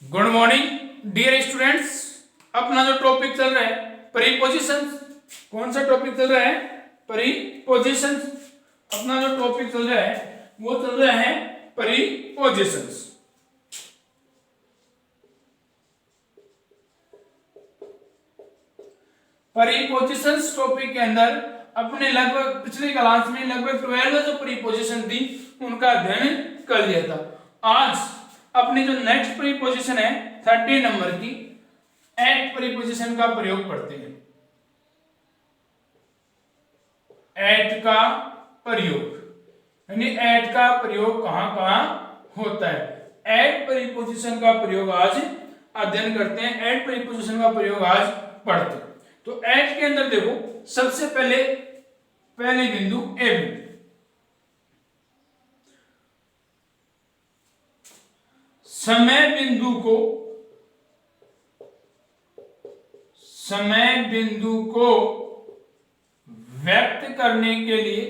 Good morning dear students. अपना जो topic चल रहा है प्रीपोजिशंस। कौन सा टॉपिक चल रहा है? प्रीपोजिशंस। अपना जो टॉपिक चल रहा है वो चल रहा है प्रीपोजिशंस। प्रीपोजिशंस टॉपिक के अंदर अपने लगभग पिछली क्लास में लगभग 12 जो प्रीपोजिशन थी उनका अध्ययन कर लिया था। आज अपनी जो नेक्स्ट प्रीपोजिशन है 30 नंबर की एट प्रीपोजिशन का प्रयोग करते हैं। एट का प्रयोग यानी एट का प्रयोग कहां कहां होता है। एट प्रीपोजिशन का प्रयोग आज अध्ययन करते हैं। एट प्रीपोजिशन का प्रयोग आज पढ़ते हैं। तो एट के अंदर देखो सबसे पहले बिंदु ए बिंदु। समय बिंदु को व्यक्त करने के लिए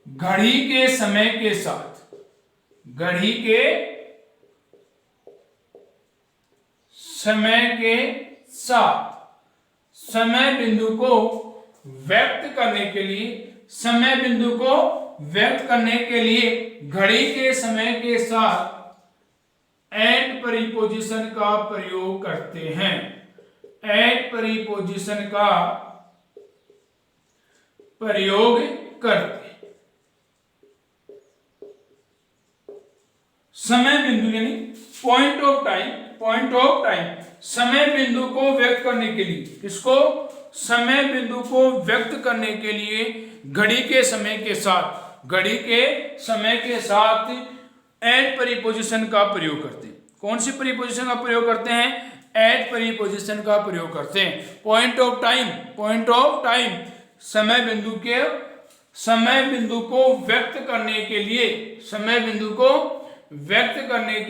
घड़ी के समय के साथ समय बिंदु को व्यक्त करने के लिए घड़ी के समय के साथ एट प्रीपोजिशन का प्रयोग करते हैं। एट प्रीपोजिशन का प्रयोग करते हैं। समय बिंदु यानी पॉइंट ऑफ टाइम समय बिंदु को व्यक्त करने के लिए किसको? समय बिंदु को व्यक्त करने के लिए घड़ी के समय के साथ एट प्रीपोजिशन का प्रयोग करते हैं। कौन सी प्रीपोजिशन का प्रयोग करते हैं? एट प्रीपोजिशन का प्रयोग करते हैं। पॉइंट ऑफ टाइम समय बिंदु को व्यक्त करने के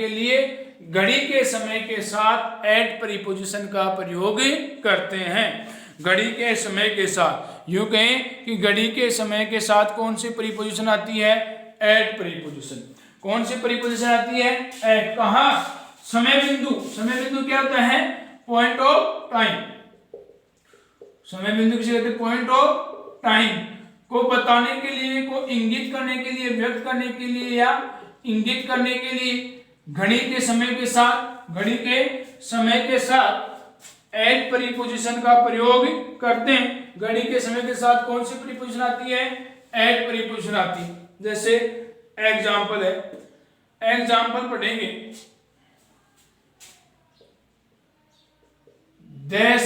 लिए घड़ी के समय के साथ एट प्रीपोजिशन का प्रयोग करते हैं। घड़ी के समय के साथ यूं कहें कि घड़ी के समय के साथ कौन सी प्रीपोजिशन आती है? At preposition. कौन सी प्रीपोजिशन आती है? एट। कहां? समय बिंदु क्या होता है? Point of time. समय बिंदु किसे कहते हैं? पॉइंट ऑफ टाइम को बताने के लिए, को इंगित करने के लिए, व्यक्त करने के लिए या इंगित करने के लिए घड़ी के समय के साथ एट प्रीपोजिशन का प्रयोग करते हैं। घड़ी के समय के साथ कौन सी प्रीपोजिशन आती है? एट प्रीपोजिशन आती है। जैसे एग्जाम्पल पढ़ेंगे। The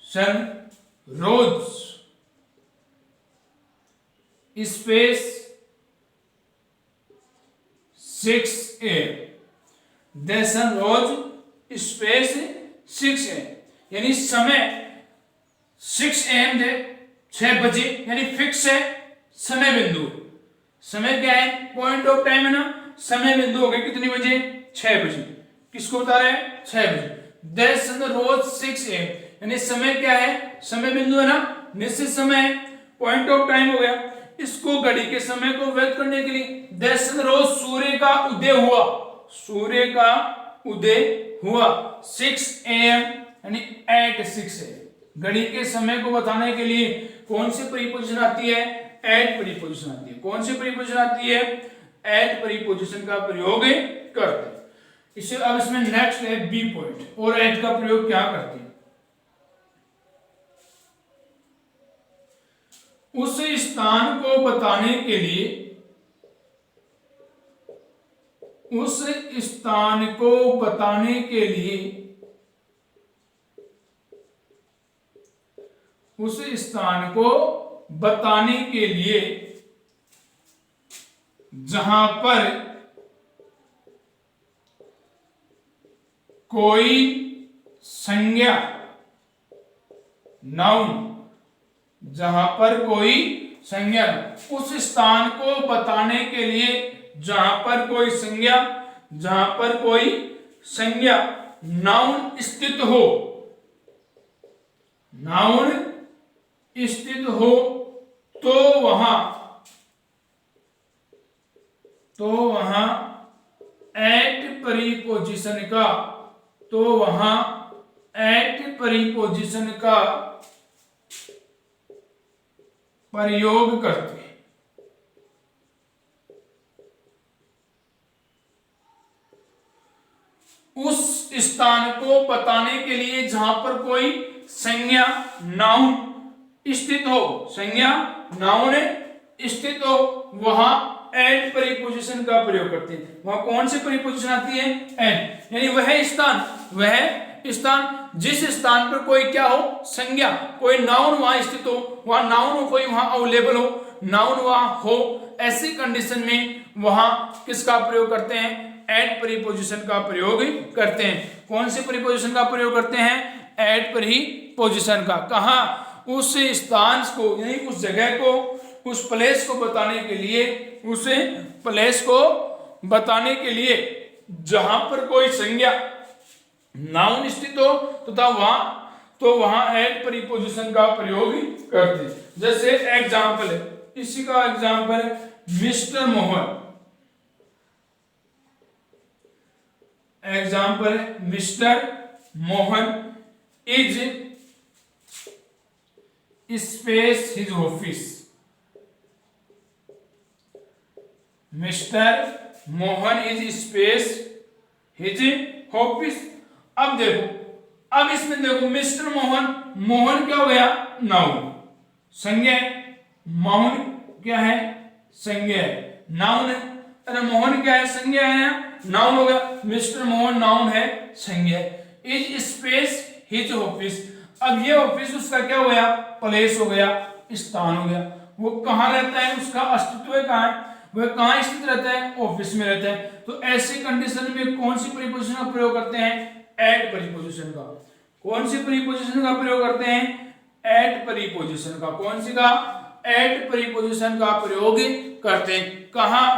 sun rose space 6 AM। The sun rose space 6 AM यानी समय 6 AM थे, 6 बजे यानी फिक्स है समय बिंदु। समय क्या है? पॉइंट ऑफ टाइम है ना। समय बिंदु हो गए कितने बजे? 6 बजे। किसको बता रहे हैं? 6 बजे। The sun rose 6 AM यानी समय क्या है? समय बिंदु है ना, निश्चित समय, पॉइंट ऑफ टाइम हो गया। इसको घड़ी के समय को व्यक्त करने के लिए The sun rose सूर्य का उदय हुआ 6 AM यानी एट 6 AM। घड़ी के समय को बताने के लिए कौन सी प्रीपोजिशन आती है? एट प्रीपोजिशन आती है। कौन सी प्रीपोजिशन आती है? एट प्रीपोजिशन का प्रयोग करते हैं। इसे अब इसमें नेक्स्ट है बी पॉइंट। और एट का प्रयोग क्या करते हैं? उस स्थान को बताने के लिए जहां पर कोई संज्ञा उस स्थान को बताने के लिए जहां पर कोई संज्ञा नाउन स्थित हो नाउन स्थित हो तो वहां एट प्रीपोजिशन का प्रयोग करते हैं। उस स्थान को बताने के लिए जहां पर कोई संज्ञा नाउन स्थित हो, वहां एट प्रीपोजिशन का प्रयोग करते हैं। वहां कौन सी प्रीपोजिशन आती है? एट। यानी वह स्थान जिस स्थान पर कोई क्या हो? संज्ञा, कोई नाउन वहां स्थित हो, वहां नाउन हो, कोई वहां अवेलेबल हो, नाउन वहां हो, ऐसी कंडीशन में वहां किसका प्रयोग करते हैं? एट प्रीपोजिशन का प्रयोग करते हैं। कौन सी प्रीपोजिशन का प्रयोग करते हैं? एट प्रीपोजिशन का। कहां? उस स्थान को, यानी उस जगह को, उस प्लेस को बताने के लिए जहां पर कोई संज्ञा नाउन स्थित हो तथा वहां एट प्रीपोजिशन का प्रयोग करते हैं। जैसे एग्जाम्पल है, इसी का एग्जाम्पल है मिस्टर मोहन। एग्जाम्पल है mister Mohan is space his office. Mister Mohan is space his office. अब इसमें देखो मिस्टर मोहन क्या हो गया? नाउन। संज्ञा, मोहन क्या है? संज्ञा है। नाउन है, अरे मोहन क्या है? संज्ञा है, नाउन हो गया। मिस्टर मोहन नाउन है, संज्ञा है। Is space his office. अब ये ऑफिस उसका क्या हो गया? प्लेस हो गया, स्थान हो गया। वो कहाँ रहता है? उसका अस्तित्व कहाँ है? वह कहाँ स्थित रहता है? ऑफिस में रहता है। तो ऐसी कंडीशन में कौन सी प्रीपोजिशन का प्रयोग करते हैं? एट प्रीपोजिशन का। कौन सी प्रीपोजिशन का प्रयोग करते हैं? एट प्रीपोजिशन का। कौन सी का? एट प्रीपोजिशन का प्रयोग करते हैं। कहां?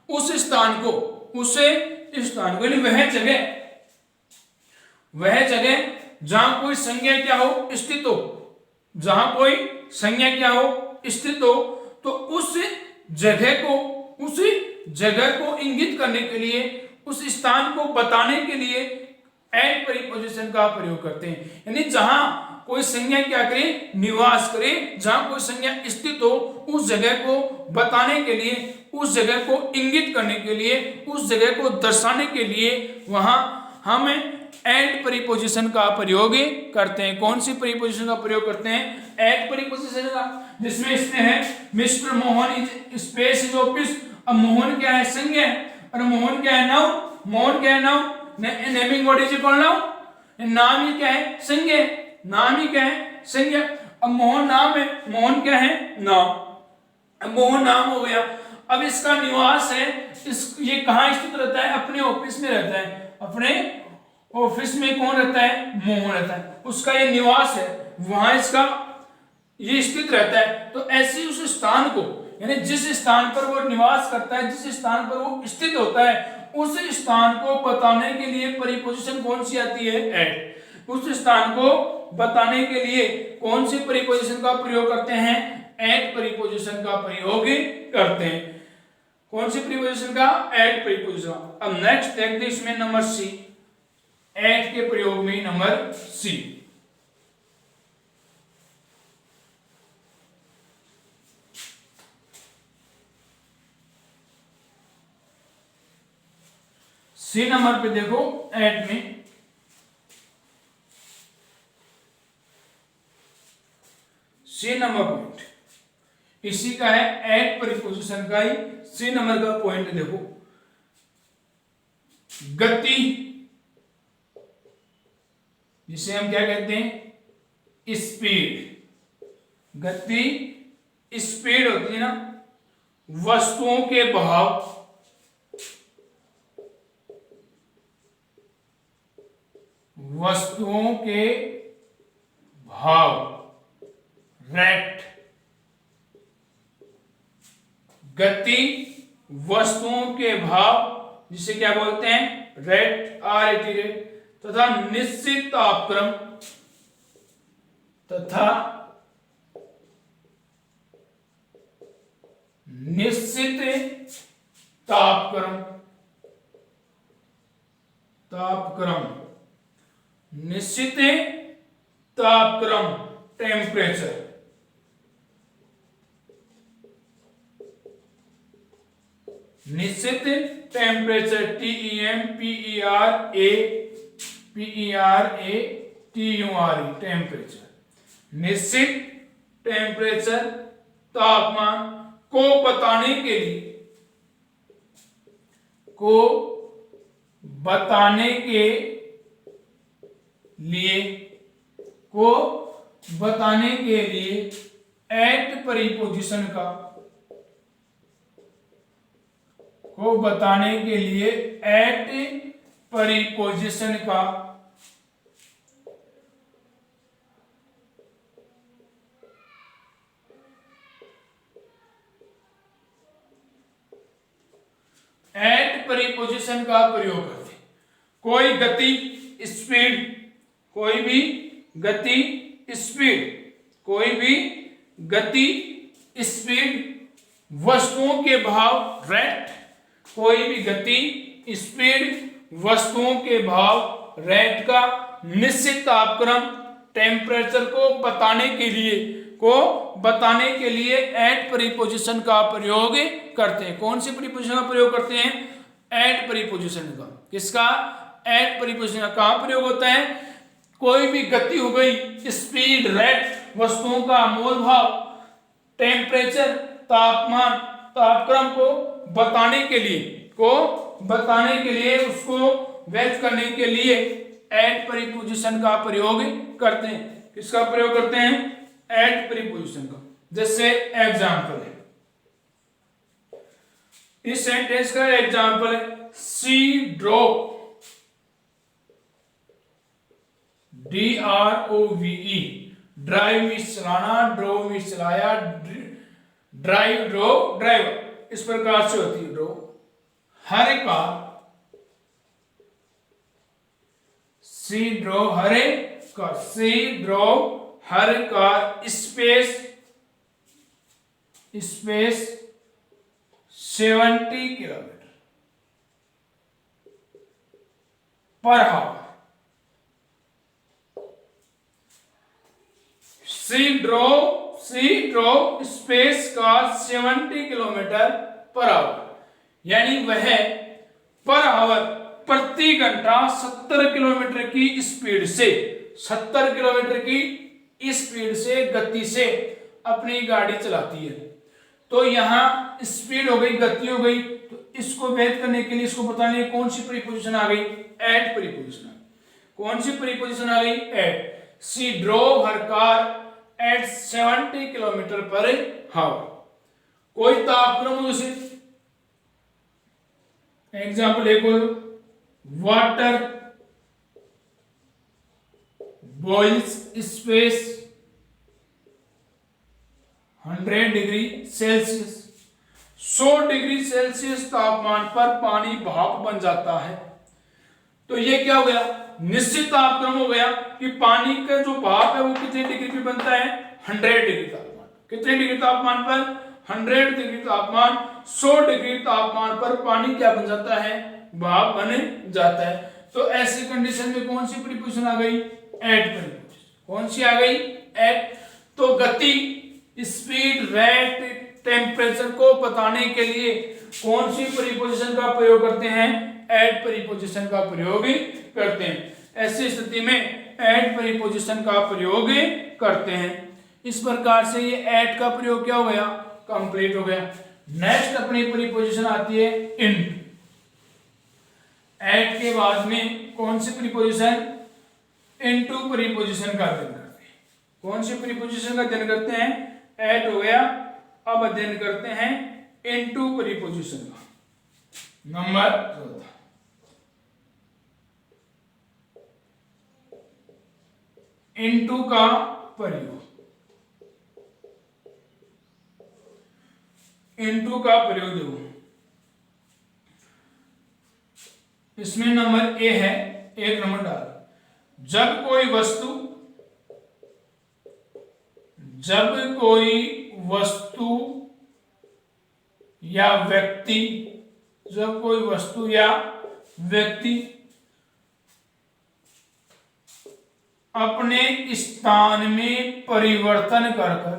उस स्थान को, यानी वह जगह जहां कोई संज्ञा क्या हो? स्थित हो। जहां कोई संज्ञा क्या हो? स्थित हो। तो उस जगह को इंगित करने के लिए, उस स्थान को बताने के लिए एट प्रीपोजिशन का प्रयोग करते हैं। यानी जहां कोई संज्ञा क्या करे? निवास करे। जहां कोई संज्ञा स्थित हो, उस जगह को बताने के लिए, उस जगह को इंगित करने के लिए, उस जगह को दर्शाने के लिए वहां हम एट प्रीपोजिशन का प्रयोग करते हैं। कौन सी प्रीपोजिशन का प्रयोग करते हैं? एट प्रीपोजिशन का। जिसमें इसमें है mister Mohan is space his office. अब मोहन क्या है? संज्ञा है, और मोहन क्या है? नाउन। मोहन क्या है? Noun. Naming word is called noun. नाम ही क्या है? संज्ञा। नाम ही क्या है? संज्ञा। अब मोहन नाम है, मोहन क्या है? नाम। अब मोहन नाम हो गया। अब इसका निवास है, ये कहाँ स्थित रहता है? अपने ऑफिस में रहता है। अपने ऑफिस में कौन रहता है? मोहन रहता है। उसका ये निवास है, वहां इसका ये स्थित रहता है। तो ऐसे उस स्थान को, यानी जिस स्थान पर वो निवास करता है, जिस स्थान पर वो स्थित होता है, उस स्थान को बताने के लिए प्रीपोजिशन कौन सी आती है? एट। उस स्थान को बताने के लिए कौन सी प्रीपोजिशन का प्रयोग करते हैं? एट प्रीपोजिशन का प्रयोग करते हैं। कौन सी प्रीपोजिशन का? At preposition. अब नेक्स्ट देखते हैं इसमें नंबर सी, एट के प्रयोग में नंबर सी। सी नंबर पे देखो, एट में सी नंबर पॉइंट इसी का है, एट प्रीपोजिशन का ही सी नंबर का पॉइंट देखो। गति, जिसे हम क्या कहते हैं? स्पीड। गति स्पीड होती है ना, वस्तुओं के भाव, वस्तुओं के भाव, रेट। गति वस्तुओं के भाव, जिसे क्या बोलते हैं? रेट, RAT रेट, तथा निश्चित तापक्रम, तथा निश्चित तापक्रम निश्चित तापक्रम टेम्परेचर निश्चित टेम्परेचर TEMPERATURE टेम्परेचर निश्चित टेम्परेचर तापमान को बताने के लिए एट परिपोजिशन का प्रयोग करते हैं। कोई गति स्पीड वस्तुओं के भाव रेट का निश्चित तापक्रम टेम्परेचर को बताने के लिए एट प्रीपोजिशन का प्रयोग करते हैं। कौन सी प्रीपोजिशन का प्रयोग करते हैं? एट प्रीपोजिशन का। किसका? एट प्रीपोजिशन का। कहां प्रयोग होता है? कोई भी गति हो गई, स्पीड, रेट, वस्तुओं का मोल भाव, टेम्परेचर, तापक्रम को बताने के लिए उसको व्यक्त करने के लिए एट प्रीपोजिशन का प्रयोग करते हैं। किसका प्रयोग करते हैं? एट प्रीपोजिशन का। जैसे एग्जाम्पल है, इस सेंटेंस का एग्जाम्पल है सी ड्रॉप, DROVE, ड्राइव मीन्स चलाना, ड्रो मीन्स चलाया, ड्राइव ड्राइवर, इस प्रकार से होती है ड्रो। हर कार, सी ड्रो हर कार स्पेस 70 किलोमीटर पर हावर। सी ड्रो स्पेस का 70 किलोमीटर पर आवर, यानी वह पर आवर प्रति घंटा 70 किलोमीटर की स्पीड से गति से अपनी गाड़ी चलाती है। तो यहां स्पीड हो गई, गति हो गई, तो इसको व्यक्त करने के लिए, इसको बताने के कौन सी प्रीपोजिशन आ गई? At preposition. कौन सी प्रीपोजिशन आ गई? At. She drove her car at 70 kilometre per hour. कोई तापक्रम उसे एग्जाम्पल एक वाटर बॉइल्स स्पेस 100 डिग्री सेल्सियस। 100 डिग्री सेल्सियस तापमान पर पानी भाप बन जाता है। तो ये क्या हो गया? निश्चित तापक्रम हो गया कि पानी का जो भाप है वो कितने डिग्री पे बनता है? 100 डिग्री तापमान। कितने डिग्री तापमान पर? 100 डिग्री तापमान। 100 डिग्री तापमान पर पानी क्या बन जाता है? भाप बन जाता है। तो ऐसी कंडीशन में कौन सी प्रीपोजिशन आ गई? At preposition. कौन सी आ गई? एट। तो गति, स्पीड, रेट, टेम्परेचर को बताने के लिए कौन सी प्रीपोजिशन का प्रयोग करते हैं? एट प्रीपोजिशन का प्रयोग करते हैं। ऐसी स्थिति में एट प्रीपोजिशन का प्रयोग करते हैं। इस प्रकार से ये एट का प्रयोग क्या हो गया? कंप्लीट हो गया। नेक्स्ट अपनी प्रीपोजिशन आती है इनटू। एट के बाद में कौन सी प्रीपोजिशन? इनटू प्रीपोजिशन का अध्ययन करते हैं। कौन सी प्रीपोजिशन का अध्ययन करते हैं? एट हो गया। अब अध्ययन करते हैं इनटू प्रीपोजिशन का। नंबर 14, इनटू का प्रयोग। इनटू का प्रयोग देखो, इसमें नंबर ए है, एक नंबर डाल। जब कोई वस्तु जब कोई वस्तु या व्यक्ति, जब कोई वस्तु या व्यक्ति अपने स्थान में परिवर्तन कर कर,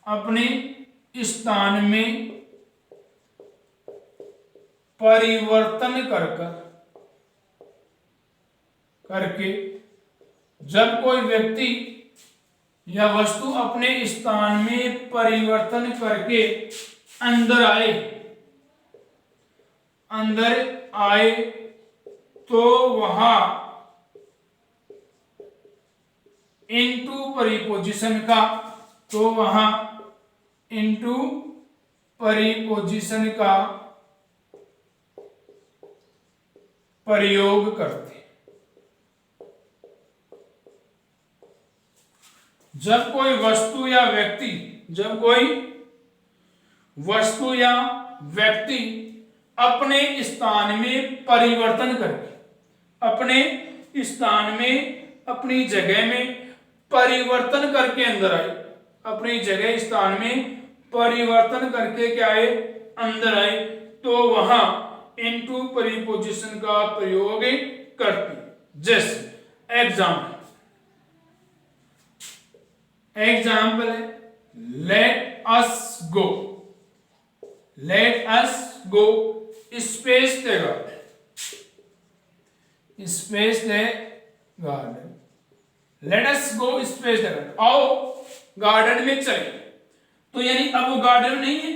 अपने स्थान में परिवर्तन कर कर करके, जब कोई व्यक्ति या वस्तु अपने स्थान में परिवर्तन करके अंदर आए तो वहां इनटू परिपोजिशन का, तो वहां इनटू परिपोजिशन का प्रयोग करते। जब कोई वस्तु या व्यक्ति, जब कोई वस्तु या व्यक्ति अपने स्थान में परिवर्तन करके, अपने स्थान में, अपनी जगह में परिवर्तन करके अंदर आए, अपनी जगह स्थान में परिवर्तन करके क्या आए, अंदर आए, तो वहां इनटू प्रीपोजिशन का प्रयोग करते। जैसे एग्जाम्पल है late us go, late us go space the garden, space the garden, late us go space the garden, आओ गार्डन में चले। तो यानी अब वो गार्डन नहीं है,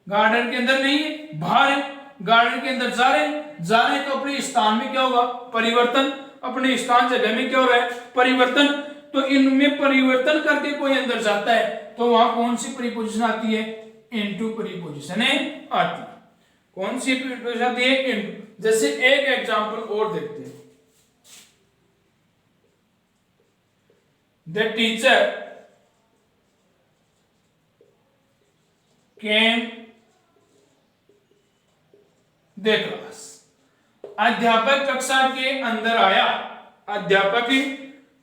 गार्डन के अंदर नहीं है, बाहर है, गार्डन के अंदर जा रहे हैं तो अपने स्थान में क्या होगा, परिवर्तन, अपने स्थान जगह में क्या हो रहा है, परिवर्तन। तो इनमें परिवर्तन करके कोई अंदर जाता है तो वहां कौन सी प्रीपोजिशन आती है, इनटू प्रीपोजिशन आती है। कौन सी प्रीपोजिशन आती है, इनटू। जैसे एक एग्जांपल और देखते हैं, the teacher came the class, अध्यापक कक्षा के अंदर आया, अध्यापक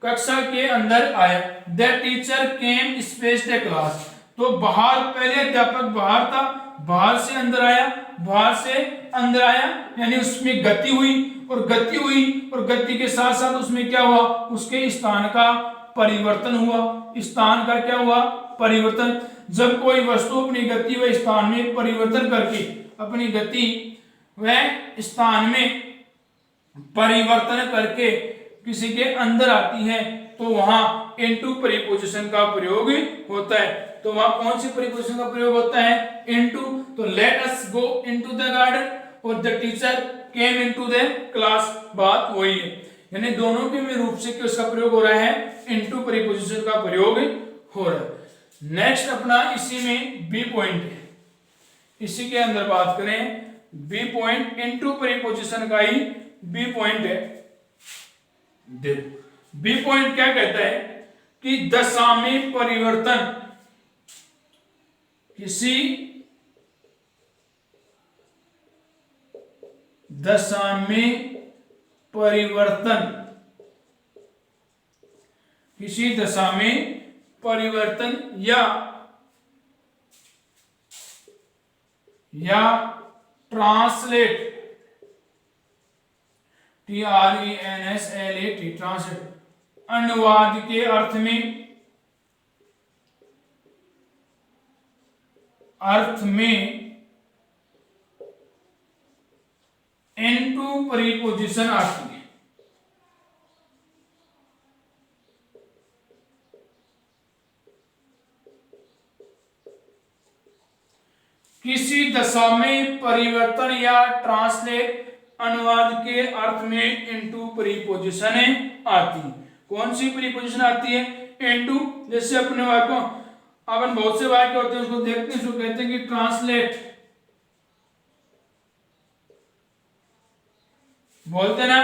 कक्षा के अंदर आया। The teacher came space the class, तो बाहर, पहले अध्यापक बाहर था, बाहर से अंदर आया, बाहर से अंदर आया, यानी उसमें गति हुई और गति हुई और गति के साथ साथ उसमें क्या हुआ, उसके स्थान का परिवर्तन हुआ, स्थान का क्या हुआ, परिवर्तन। जब कोई वस्तु अपनी गति व स्थान में परिवर्तन करके, अपनी गति व स्थान में परिवर्तन करके किसी के अंदर आती है तो वहां इनटू प्रीपोजिशन का प्रयोग होता है। तो वहां कौन सी प्रीपोजिशन का प्रयोग होता है, इनटू। तो let us go into the garden और the teacher came into the class, बात वही है, यानी दोनों के रूप से किसका प्रयोग हो रहा है, इनटू प्रीपोजिशन का प्रयोग हो रहा है। नेक्स्ट अपना इसी में बी पॉइंट है, इसी के अंदर बात करें बी पॉइंट, इनटू प्रीपोजिशन का ही बी पॉइंट है। देखो बी पॉइंट क्या कहता है कि दशा में परिवर्तन, किसी दशा में परिवर्तन, किसी दशा में परिवर्तन या ट्रांसलेट, TRANSLAT, ट्रांसलेट, अनुवाद के अर्थ में इनटू प्रीपोजिशन आती है। किसी दशा में परिवर्तन या ट्रांसलेट, अनुवाद के अर्थ में इनटू प्रीपोजिशन आती है। कौन सी प्रीपोजिशन आती है, इनटू। जैसे अपने वाक्य, अपन बहुत से वाक्य होते हैं उसको देखते हैं, उसको कहते हैं कि ट्रांसलेट, बोलते ना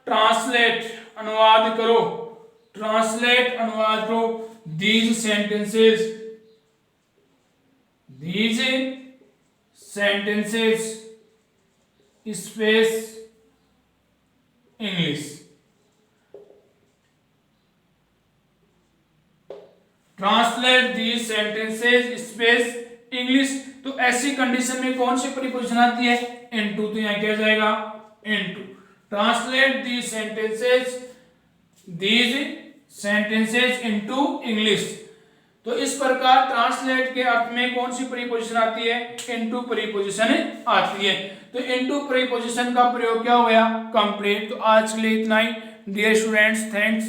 ट्रांसलेट, अनुवाद करो, ट्रांसलेट, अनुवाद करो, these sentences space English, translate sentences space English. तो ऐसी कंडीशन में कौन सी प्रीपोजिशन आती है? इनटू। तो यहाँ क्या जाएगा? Into. Translate these sentences into English. तो इस प्रकार ट्रांसलेट के अर्थ में कौन सी प्रीपोजिशन आती है? इनटू प्रीपोजिशन आती है। तो इनटू प्रीपोजिशन का प्रयोग क्या हो गया? कंप्लीट। तो आज के लिए इतना ही। Dear students, thanks.